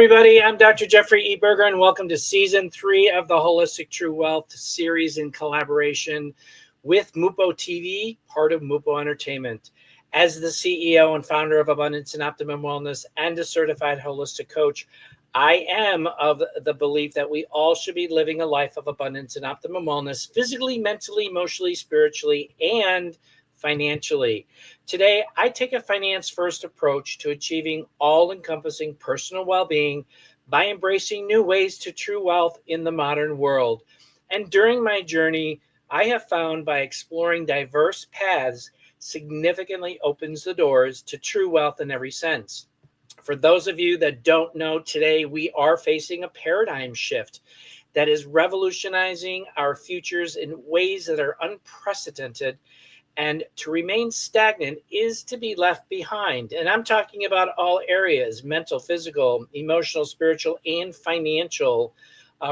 everybody. I'm Dr. Jeffrey E. Berger, and welcome to Season 3 of the Holistic True Wealth series in collaboration with Mupo TV, part of Mupo Entertainment. As the CEO and founder of Abundance and Optimum Wellness and a certified holistic coach, I am of the belief that we all should be living a life of abundance and optimum wellness, physically, mentally, emotionally, spiritually, and financially. Today, I take a finance-first approach to achieving all-encompassing personal well-being by embracing new ways to true wealth in the modern world. And during my journey, I have found by exploring diverse paths significantly opens the doors to true wealth in every sense. For those of you that don't know, today we are facing a paradigm shift that is revolutionizing our futures in ways that are unprecedented. And to remain stagnant is to be left behind. And I'm talking about all areas: mental, physical, emotional, spiritual, and financial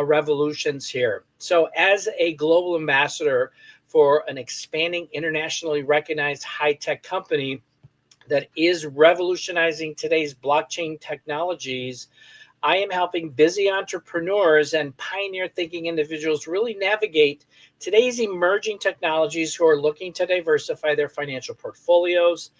revolutions here. So as a global ambassador for an expanding, internationally recognized high-tech company that is revolutionizing today's blockchain technologies, I am helping busy entrepreneurs and pioneer thinking individuals really navigate today's emerging technologies who are looking to diversify their financial portfolios,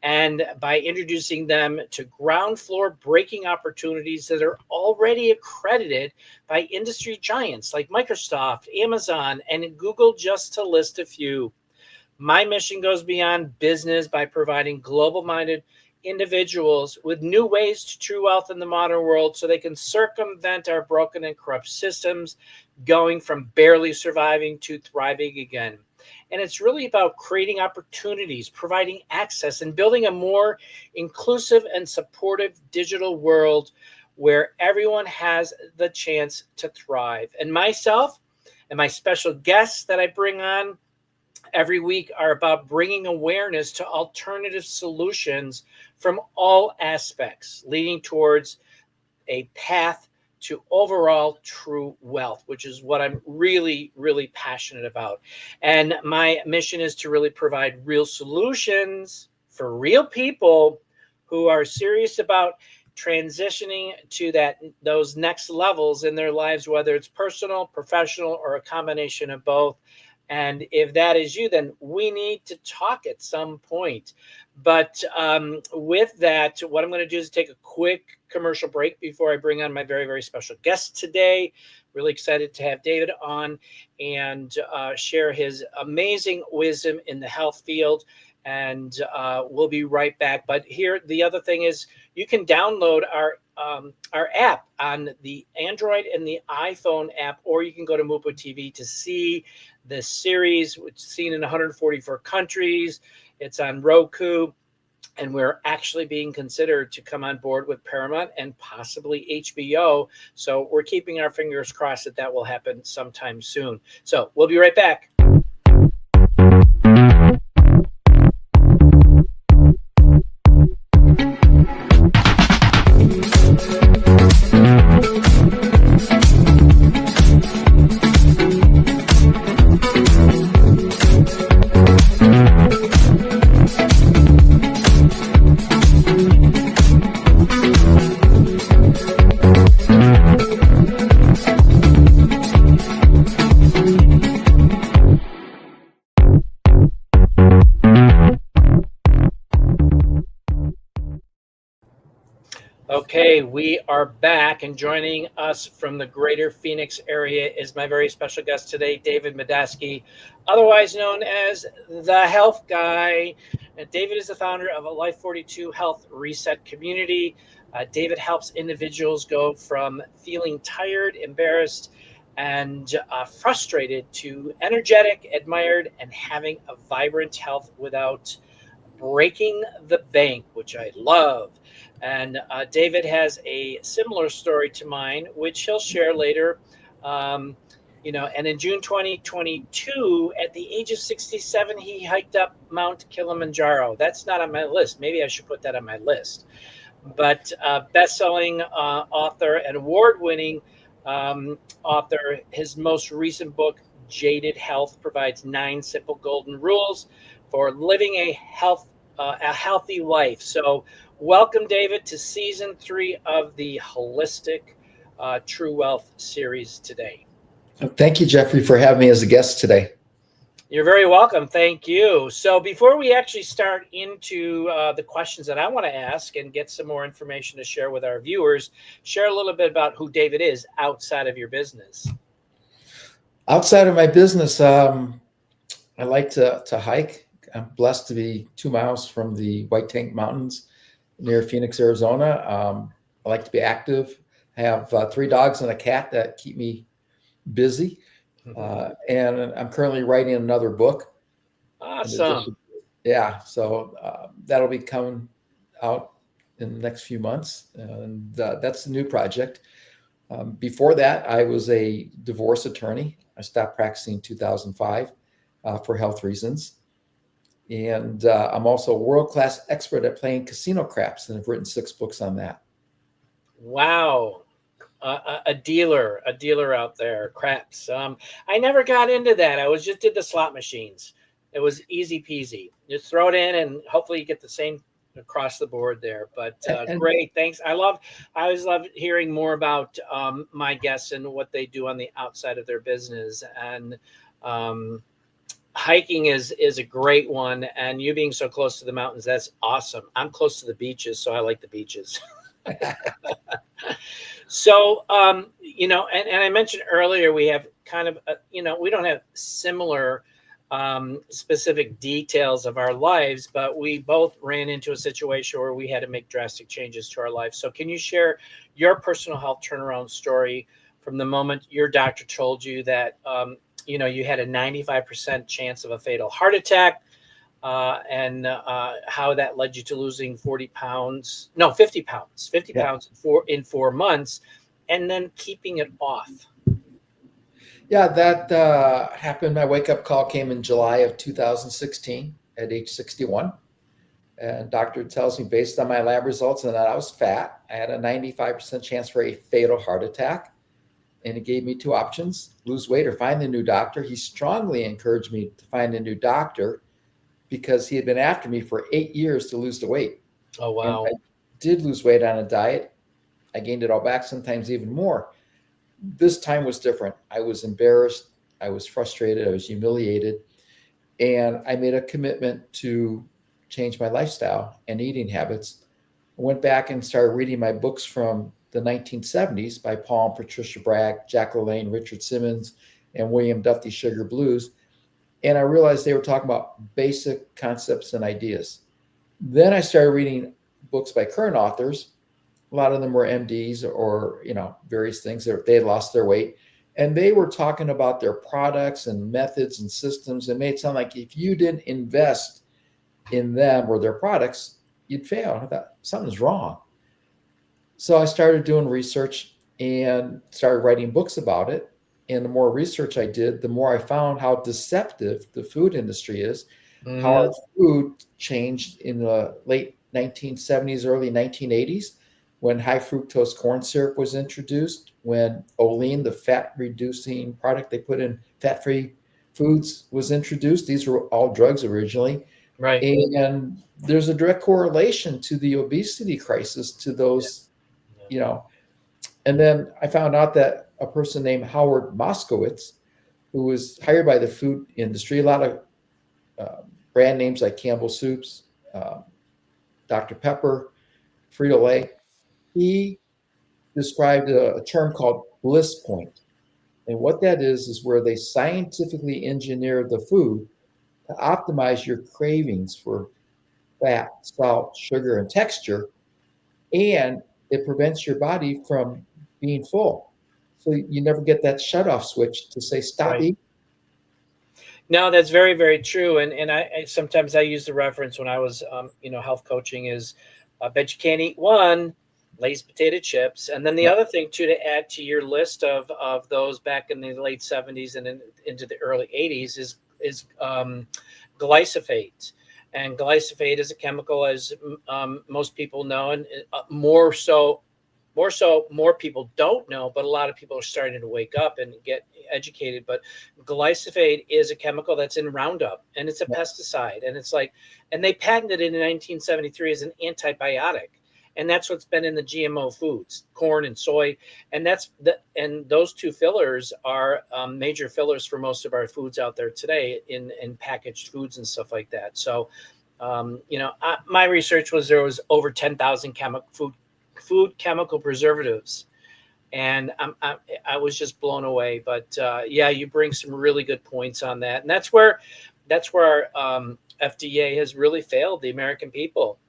and by introducing them to ground floor breaking opportunities that are already accredited by industry giants like Microsoft, Amazon, and Google, just to list a few. My mission goes beyond business by providing global-minded individuals with new ways to true wealth in the modern world so they can circumvent our broken and corrupt systems, going from barely surviving to thriving again. And it's really about creating opportunities, providing access, and building a more inclusive and supportive digital world where everyone has the chance to thrive. And myself and my special guests that I bring on every week are about bringing awareness to alternative solutions from all aspects, leading towards a path to overall true wealth, which is what I'm really, really passionate about. And my mission is to really provide real solutions for real people who are serious about transitioning to those next levels in their lives, whether it's personal, professional, or a combination of both. And if that is you, then we need to talk at some point. But with that, what I'm going to do is take a quick commercial break before I bring on my very, very special guest today. Really excited to have David on and share his amazing wisdom in the health field. And we'll be right back. But here, the other thing is you can download our app on the Android and the iPhone app, or you can go to Mupo TV to see this series, which is seen in 144 countries. It's on Roku, and we're actually being considered to come on board with Paramount and possibly HBO. So we're keeping our fingers crossed that that will happen sometime soon. So we'll be right back. Okay, we are back, and joining us from the greater Phoenix area is my very special guest today, David Medansky, otherwise known as the Health Guy. David is the founder of a Life 42 Health Reset community. David helps individuals go from feeling tired, embarrassed, and frustrated to energetic, admired, and having a vibrant health without breaking the bank, which I love. And David has a similar story to mine, which he'll share later. And in June 2022, at the age of 67, he hiked up Mount Kilimanjaro. That's not on my list. Maybe I should put that on my list. But best-selling author and award-winning author, his most recent book, Jaded Health, provides 9 simple golden rules for living a healthy life. So Welcome, David, to season 3 of the Holistic True Wealth series today. Thank you, Jeffrey, for having me as a guest today. You're very welcome. Thank you. So before we actually start into the questions that I want to ask and get some more information to share with our viewers, share a little bit about who David is outside of your business. Outside of my business, I like to hike. I'm blessed to be 2 miles from the White Tank Mountains near Phoenix, Arizona. I like to be active. I have 3 dogs and a cat that keep me busy. And I'm currently writing another book. Awesome. Yeah, so that'll be coming out in the next few months. And that's a new project. Before that, I was a divorce attorney. I stopped practicing in 2005 for health reasons. And I'm also a world-class expert at playing casino craps, and I've written 6 books on that. Wow. A dealer out there, craps. I never got into that. I just did the slot machines. It was easy peasy. Just throw it in, and hopefully you get the same across the board there. But great, thanks. I always love hearing more about my guests and what they do on the outside of their business. And hiking is a great one. And you being so close to the mountains, that's awesome. I'm close to the beaches, so I like the beaches. So, and I mentioned earlier, we have kind of, we don't have similar specific details of our lives, but we both ran into a situation where we had to make drastic changes to our life. So can you share your personal health turnaround story from the moment your doctor told you that, you had a 95% chance of a fatal heart attack, and how that led you to losing 50 pounds in 4 months, and then keeping it off? Yeah, that happened. My wake-up call came in July of 2016 at age 61. And doctor tells me, based on my lab results and that I was fat, I had a 95% chance for a fatal heart attack. And he gave me 2 options: lose weight or find a new doctor. He strongly encouraged me to find a new doctor because he had been after me for 8 years to lose the weight. Oh, wow. And I did lose weight on a diet. I gained it all back, sometimes even more. This time was different. I was embarrassed. I was frustrated. I was humiliated. And I made a commitment to change my lifestyle and eating habits. I went back and started reading my books from the 1970s by Paul and Patricia Bragg, Jack LaLanne, Richard Simmons, and William Duffy Sugar Blues. And I realized they were talking about basic concepts and ideas. Then I started reading books by current authors. A lot of them were MDs or, various things. They had lost their weight. And they were talking about their products and methods and systems, and made it sound like if you didn't invest in them or their products, you'd fail. I thought something's wrong. So I started doing research and started writing books about it. And the more research I did, the more I found how deceptive the food industry is, how our food changed in the late 1970s, early 1980s, when high fructose corn syrup was introduced, when Olean, the fat-reducing product they put in fat-free foods, was introduced. These were all drugs originally. Right. And there's a direct correlation to the obesity crisis to those, And then I found out that a person named Howard Moskowitz, who was hired by the food industry, a lot of brand names like Campbell Soups, Dr. Pepper, Frito-Lay, he described a term called bliss point. And what that is where they scientifically engineer the food to optimize your cravings for fat, salt, sugar, and texture. And it prevents your body from being full. So you never get that shutoff switch to say, stop eating. No, that's very, very true. And I sometimes I use the reference when I was, health coaching is, bet you can't eat one, Lay's potato chips. And then the other thing too, to add to your list of those back in the late 70s and into the early 80s is glyphosate. And glyphosate is a chemical, as most people know, and more so more so, more people don't know, but a lot of people are starting to wake up and get educated. But glyphosate is a chemical that's in Roundup, and it's a pesticide, and it's like, and they patented it in 1973 as an antibiotic, and that's what's been in the GMO foods, corn and soy, and and those two fillers are major fillers for most of our foods out there today in packaged foods and stuff like that. So, my research was there was over 10,000 food chemical preservatives, and I was just blown away. But yeah, you bring some really good points on that, and that's where FDA has really failed the American people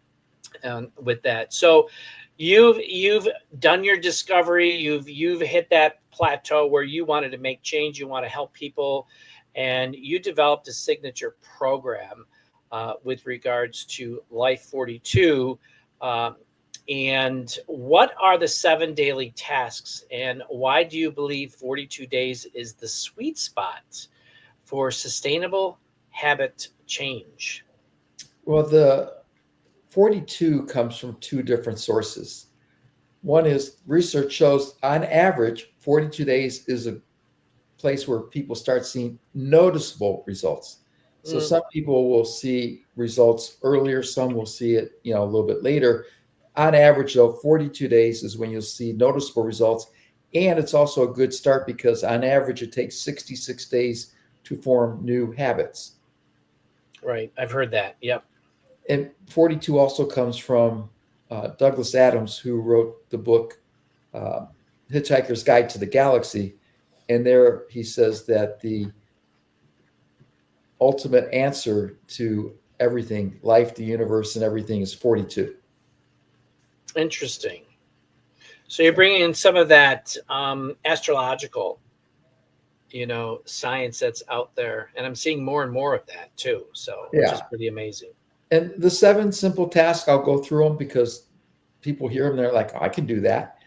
with that. So you've done your discovery. You've hit that plateau where you wanted to make change. You want to help people, and you developed a signature program with regards to Life 42. And what are the 7 daily tasks, and why do you believe 42 days is the sweet spot for sustainable habit change? Well, the 42 comes from two different sources. One is research shows on average, 42 days is a place where people start seeing noticeable results. So Mm, some people will see results earlier, some will see it, a little bit later. On average, though, 42 days is when you'll see noticeable results. And it's also a good start because on average, it takes 66 days to form new habits. right. I've heard that. Yep. And 42 also comes from Douglas Adams, who wrote the book uh, Hitchhiker's Guide to the Galaxy. And there he says that the ultimate answer to everything, life, the universe, and everything is 42. Interesting. So you're bringing in some of that astrological, science that's out there, and I'm seeing more and more of that too. So, which is Yeah. pretty amazing. And the 7 simple tasks, I'll go through them because people hear them. They're like, oh, I can do that.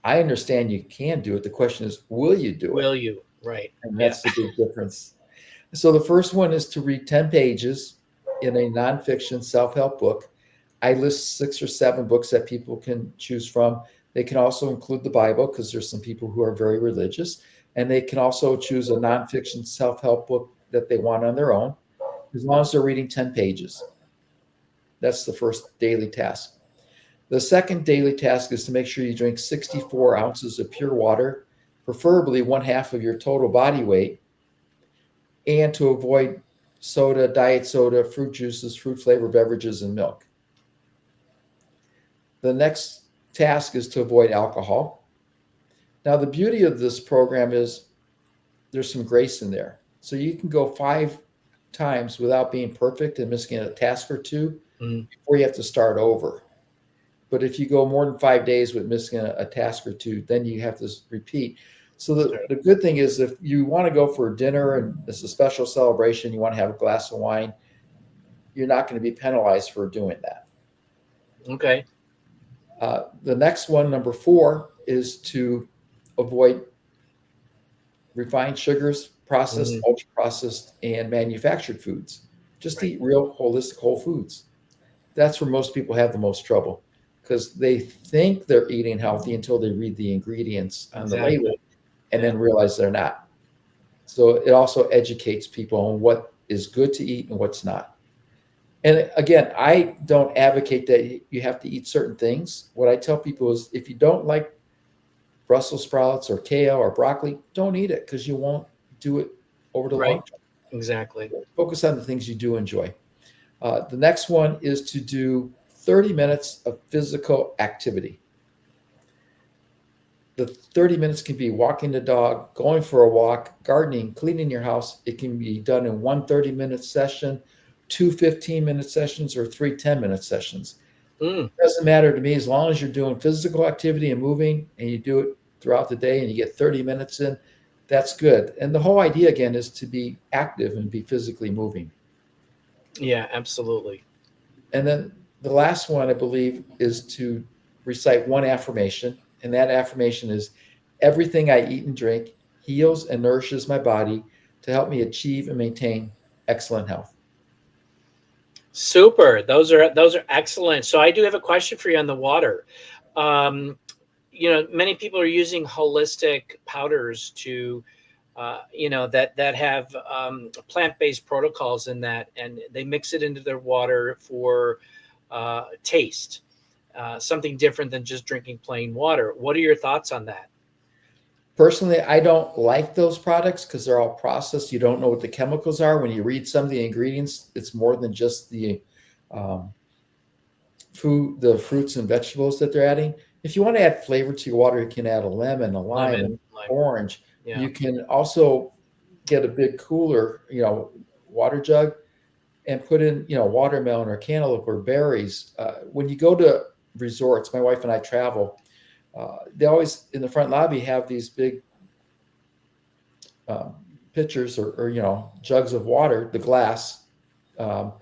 I understand you can do it. The question is, will you do it? Will you? Right. And Yeah. that's the big difference. So the first one is to read 10 pages in a nonfiction self-help book. I list 6 or 7 books that people can choose from. They can also include the Bible because there's some people who are very religious, and they can also choose a nonfiction self-help book that they want on their own, as long as they're reading 10 pages. That's the first daily task. The second daily task is to make sure you drink 64 ounces of pure water, preferably 1/2 of your total body weight, and to avoid soda, diet soda, fruit juices, fruit flavored beverages, and milk. The next task is to avoid alcohol. Now, the beauty of this program is there's some grace in there. So you can go 5 times without being perfect and missing a task or two Mm, before you have to start over. But if you go more than 5 days with missing a task or two, then you have to repeat. So sure. the good thing is if you want to go for dinner and it's a special celebration, you want to have a glass of wine, you're not going to be penalized for doing that. Okay. The next one, number 4, is to avoid refined sugars, processed, Mhm. ultra processed, and manufactured foods. Just Right. eat real, holistic, whole foods. That's where most people have the most trouble because they think they're eating healthy until they read the ingredients on the label Exactly. and Yeah. then realize they're not. So it also educates people on what is good to eat and what's not. And again, I don't advocate that you have to eat certain things. What I tell people is if you don't like Brussels sprouts or kale or broccoli, don't eat it because you won't do it over the long Right. Exactly. term. Focus on the things you do enjoy. The next one is to do 30 minutes of physical activity. The 30 minutes can be walking the dog, going for a walk, gardening, cleaning your house. It can be done in one 30-minute session, 2 15-minute sessions, or 3 10-minute sessions. Mm, It doesn't matter to me as long as you're doing physical activity and moving and you do it throughout the day and you get 30 minutes in, that's good. And the whole idea, again, is to be active and be physically moving. yeah. Absolutely. And then the last one, I believe, is to recite one affirmation. And that affirmation is everything I eat and drink heals and nourishes my body to help me achieve and maintain excellent health. Super. Those are excellent. So I do have a question for you on the water. Um, many people are using holistic powders to, that have plant-based protocols in that, and they mix it into their water for taste, something different than just drinking plain water. What are your thoughts on that? Personally, I don't like those products because they're all processed. You don't know what the chemicals are. When you read some of the ingredients, it's more than just um, the fruits and vegetables that they're adding. If you want to add flavor to your water, you can add a lemon, a lime, and Lime. orange. Yeah. You can also get a big cooler, water jug, and put in, watermelon or cantaloupe or berries. When you go to resorts, my wife and I travel. They always in the front lobby have these big um, pitchers or jugs of water, the glass, um,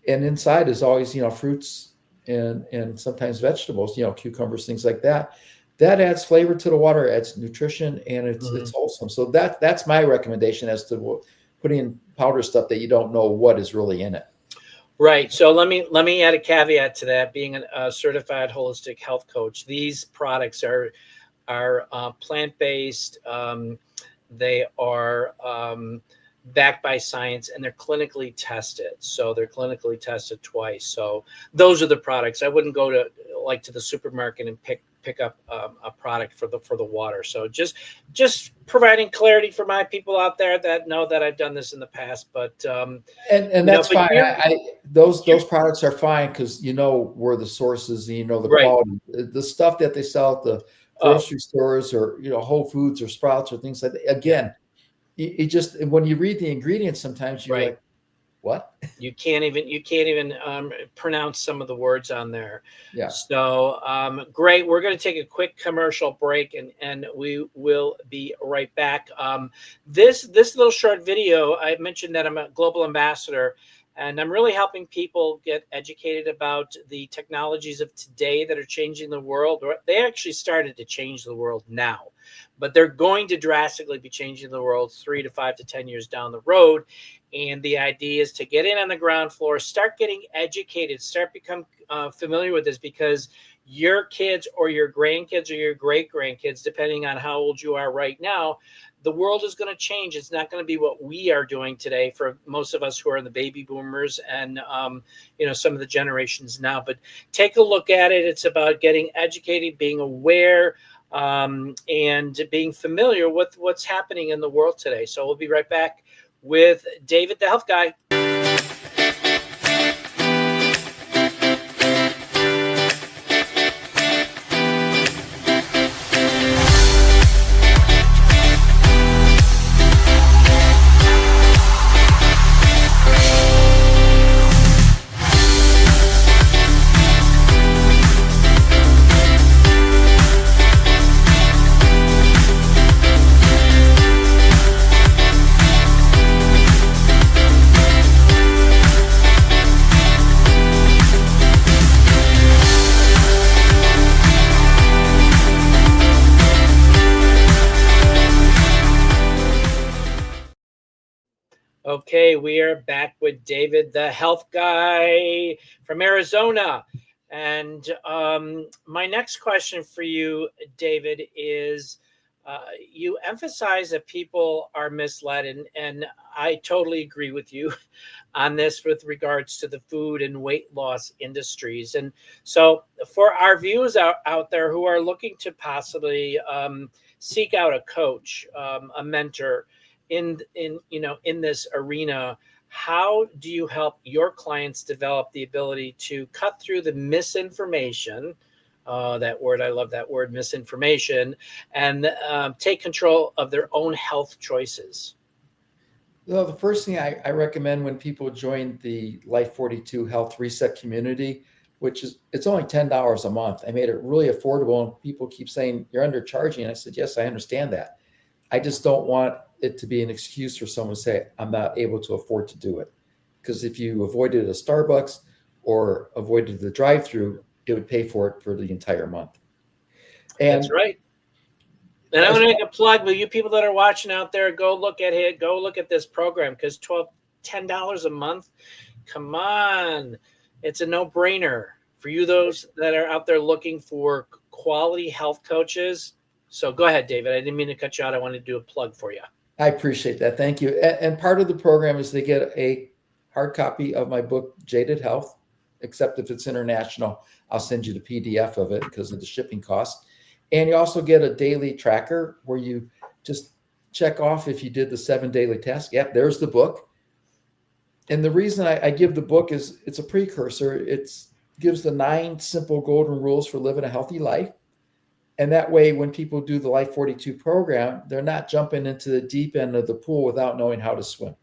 and inside is always fruits and sometimes vegetables, cucumbers, things like that. That adds flavor to the water, adds nutrition, and it's wholesome. So that's my recommendation as to putting in powder stuff that you don't know what is really in it. Right. So let me add a caveat to that. Being a certified holistic health coach, these products are plant-based. They are backed by science, and they're clinically tested. So they're clinically tested twice. So those are the products. I wouldn't go to the supermarket and pick up a product for the water. So just providing clarity for my people out there that know that I've done this in the past. But and that's fine. Those products are fine because where the sources and the right. quality. The stuff that they sell at the grocery stores or Whole Foods or Sprouts or things like that. Again, it just when you read the ingredients, sometimes you're like, what? You can't even pronounce some of the words on there. Yeah. So great. We're going to take a quick commercial break, and we will be right back. This little short video, I mentioned that I'm a global ambassador, and I'm really helping people get educated about the technologies of today that are changing the world. They actually started to change the world now, but they're going to drastically be changing the world 3 to 5 to 10 years down the road. And the idea is to get in on the ground floor, start getting educated, start become familiar with this, because your kids or your grandkids or your great grandkids, depending on how old you are right now, the world is going to change. It's not going to be what we are doing today for most of us who are the baby boomers and some of the generations now. But take a look at it. It's about getting educated, being aware, and being familiar with what's happening in the world today. So we'll be right back with David, the health guy. Okay, we are back with David, the health guy from Arizona. And my next question for you, David, is you emphasize that people are misled, and I totally agree with you on this with regards to the food and weight loss industries. And so for our viewers out there who are looking to possibly seek out a coach, a mentor, in this arena, how do you help your clients develop the ability to cut through the misinformation, that word, I love that word, misinformation, and take control of their own health choices? Well, the first thing I recommend when people join the Life 42 Health Reset community, it's only $10 a month. I made it really affordable, and people keep saying you're undercharging. And I said, yes, I understand that. I just don't want it to be an excuse for someone to say, I'm not able to afford to do it. Because if you avoided a Starbucks or avoided the drive-through, it would pay for it for the entire month. And that's right. And I'm going to make a plug with you people that are watching out there. Go look at it. Go look at this program, because $10 a month. Come on. It's a no-brainer for you, those that are out there looking for quality health coaches. So go ahead, David. I didn't mean to cut you out. I wanted to do a plug for you. I appreciate that. Thank you. And part of the program is they get a hard copy of my book, Jaded Health, except if it's international, I'll send you the PDF of it because of the shipping cost. And you also get a daily tracker where you just check off if you did the 7 daily tasks. Yep, there's the book. And the reason I give the book is it's a precursor. It gives the 9 simple golden rules for living a healthy life. And that way, when people do the Life 42 program, they're not jumping into the deep end of the pool without knowing how to swim.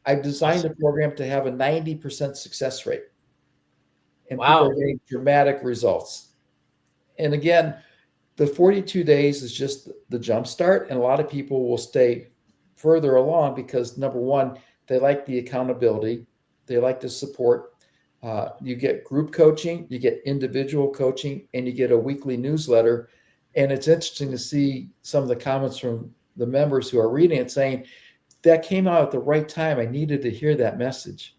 I've designed the program to have a 90% success rate. And people are getting dramatic results. And again, the 42 days is just the jump start. And a lot of people will stay further along because, number one, they like the accountability. They like the support. You get group coaching, you get individual coaching, and you get a weekly newsletter. And it's interesting to see some of the comments from the members who are reading it saying, that came out at the right time. I needed to hear that message.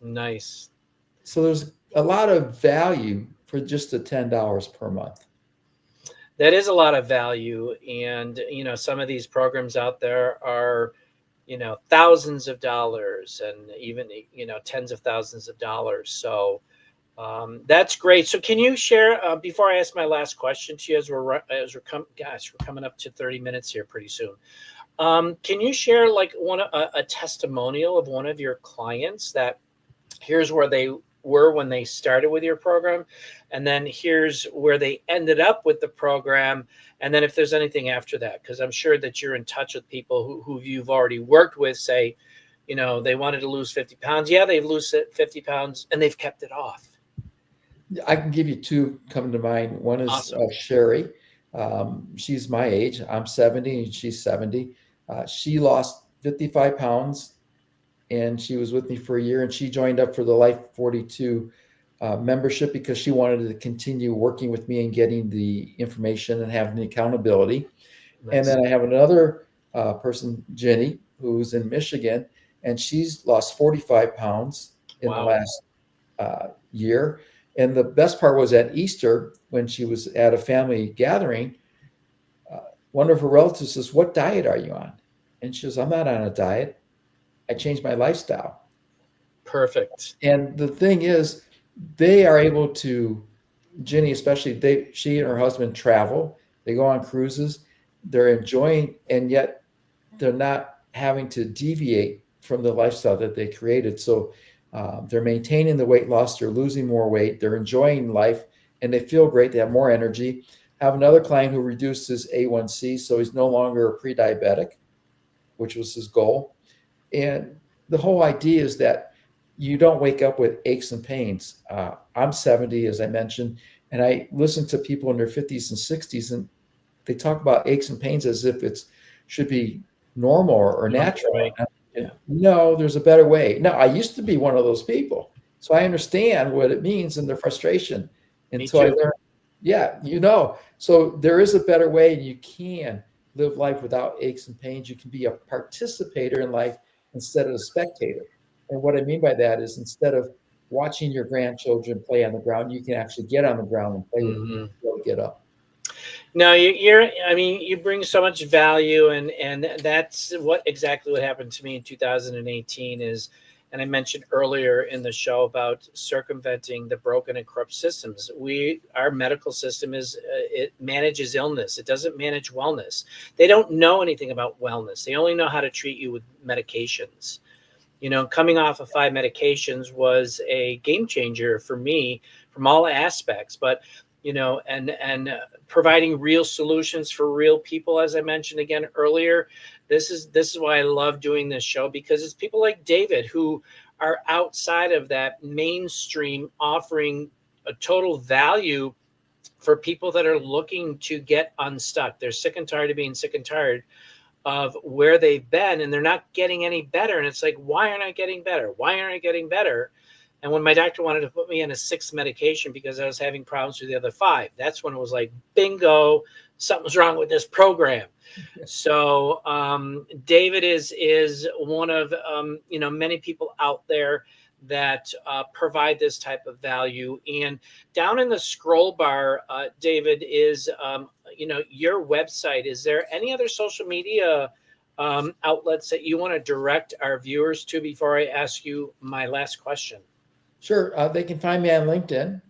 Nice. So there's a lot of value for just the $10 per month. That is a lot of value. And, some of these programs out there are, thousands of dollars and even, tens of thousands of dollars. So that's great. So can you share, before I ask my last question to you, as we're coming up to 30 minutes here pretty soon. Can you share like a testimonial of one of your clients that here's where they were when they started with your program, and then here's where they ended up with the program, and then if there's anything after that, because I'm sure that you're in touch with people who you've already worked with, say, they wanted to lose 50 pounds. Yeah, they've lost 50 pounds and they've kept it off. I can give you 2 coming to mind. One is Awesome. Sherry. She's my age. I'm 70 and she's 70. She lost 55 pounds and she was with me for a year, and she joined up for the Life 42 membership because she wanted to continue working with me and getting the information and having the accountability. Nice. And then I have another person, Jenny, who's in Michigan, and she's lost 45 pounds in the last year. And the best part was at Easter, when she was at a family gathering, one of her relatives says, "What diet are you on?" And she says, "I'm not on a diet. I changed my lifestyle." Perfect. And the thing is, they are able to, Jenny especially, she and her husband travel. They go on cruises. They're enjoying, and yet they're not having to deviate from the lifestyle that they created. So they're maintaining the weight loss. They're losing more weight. They're enjoying life, and they feel great. They have more energy. I have another client who reduced his A1C, so he's no longer a pre-diabetic, which was his goal. And the whole idea is that you don't wake up with aches and pains. I'm 70, as I mentioned, and I listen to people in their 50s and 60s, and they talk about aches and pains as if it should be normal or natural. Right. Yeah. No, there's a better way. Now, I used to be one of those people, so I understand what it means and the frustration. Until I learned, so there is a better way, and you can live life without aches and pains. You can be a participator in life instead of a spectator. And what I mean by that is, instead of watching your grandchildren play on the ground, you can actually get on the ground and play with them, get up. No, you bring so much value, and that's exactly what happened to me in 2018 is, and I mentioned earlier in the show about circumventing the broken and corrupt systems. Our medical system it manages illness. It doesn't manage wellness. They don't know anything about wellness. They only know how to treat you with medications. Coming off of 5 medications was a game changer for me from all aspects, but and providing real solutions for real people, as I mentioned again earlier. This is why I love doing this show, because it's people like David who are outside of that mainstream, offering a total value for people that are looking to get unstuck. They're sick and tired of being sick and tired of where they've been, and they're not getting any better. And it's like, why aren't I getting better? Why aren't I getting better? And when my doctor wanted to put me on a 6th medication because I was having problems with the other 5, that's when it was like, bingo, something's wrong with this program. So David is one of many people out there that provide this type of value. And down in the scroll bar, David, is your website. Is there any other social media outlets that you want to direct our viewers to before I ask you my last question? Sure. They can find me on LinkedIn.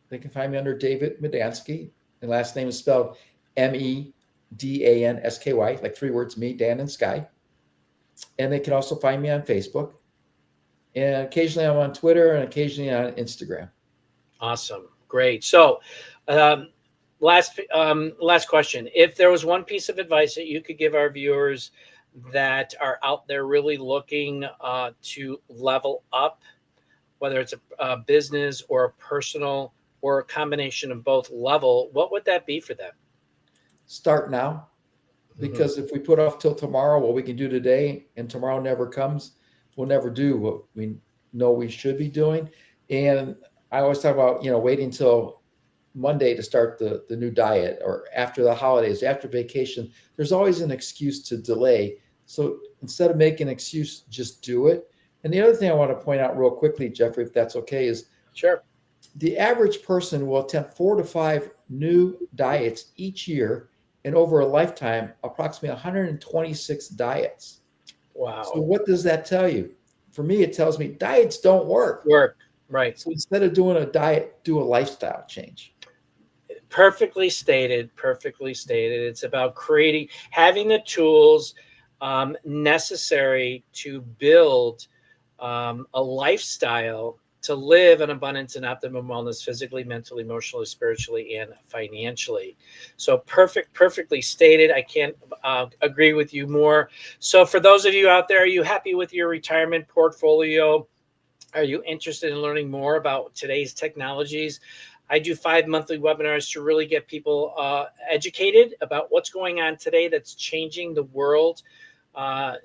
They can find me under David Medansky. And last name is spelled Medansky, like 3 words, me, Dan, and Sky. And they can also find me on Facebook. And occasionally I'm on Twitter and occasionally on Instagram. Awesome. Great. So last question. If there was one piece of advice that you could give our viewers that are out there really looking to level up, whether it's a business or a personal or a combination of both level, what would that be for them? Start now. Because if we put off till tomorrow what we can do today and tomorrow never comes, we'll never do what we know we should be doing. And I always talk about, waiting until Monday to start the new diet, or after the holidays, after vacation. There's always an excuse to delay. So instead of making an excuse, just do it. And the other thing I want to point out real quickly, Jeffrey, if that's okay, is sure. The average person will attempt 4 to 5 new diets each year, and over a lifetime, approximately 126 diets. Wow. So what does that tell you? For me, it tells me diets don't work. Right. So instead of doing a diet, do a lifestyle change. Perfectly stated. It's about having the tools necessary to build a lifestyle to live in abundance and optimum wellness, physically, mentally, emotionally, spiritually, and financially. So perfectly stated. I can't agree with you more. So for those of you out there, are you happy with your retirement portfolio? Are you interested in learning more about today's technologies? I do 5 monthly webinars to really get people educated about what's going on today that's changing the world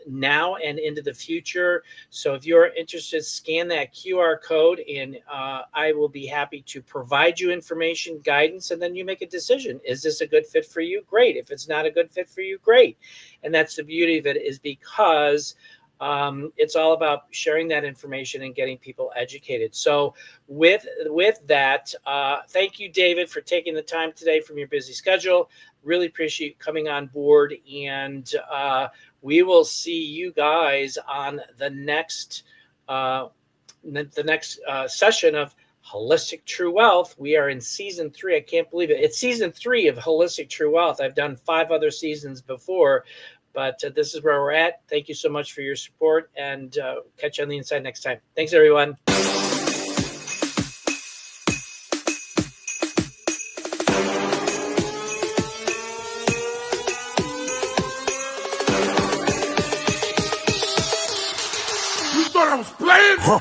now and into the future. So if you're interested, scan that QR code and I will be happy to provide you information, guidance, and then you make a decision. Is this a good fit for you? Great. If it's not a good fit for you, great. And that's the beauty of it, is because it's all about sharing that information and getting people educated. So with that, thank you, David, for taking the time today from your busy schedule. Really appreciate you coming on board, and we will see you guys on the next session of Holistic True Wealth. We are in season 3. I can't believe it. It's season 3 of Holistic True Wealth. I've done 5 other seasons before, but this is where we're at. Thank you so much for your support, and catch you on the inside next time. Thanks, everyone. You thought I was playing? Huh.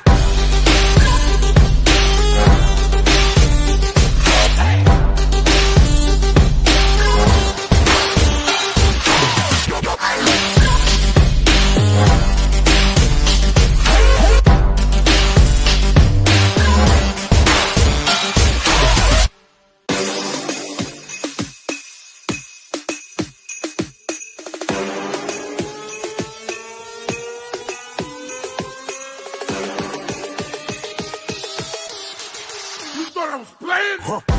I was playing? Huh.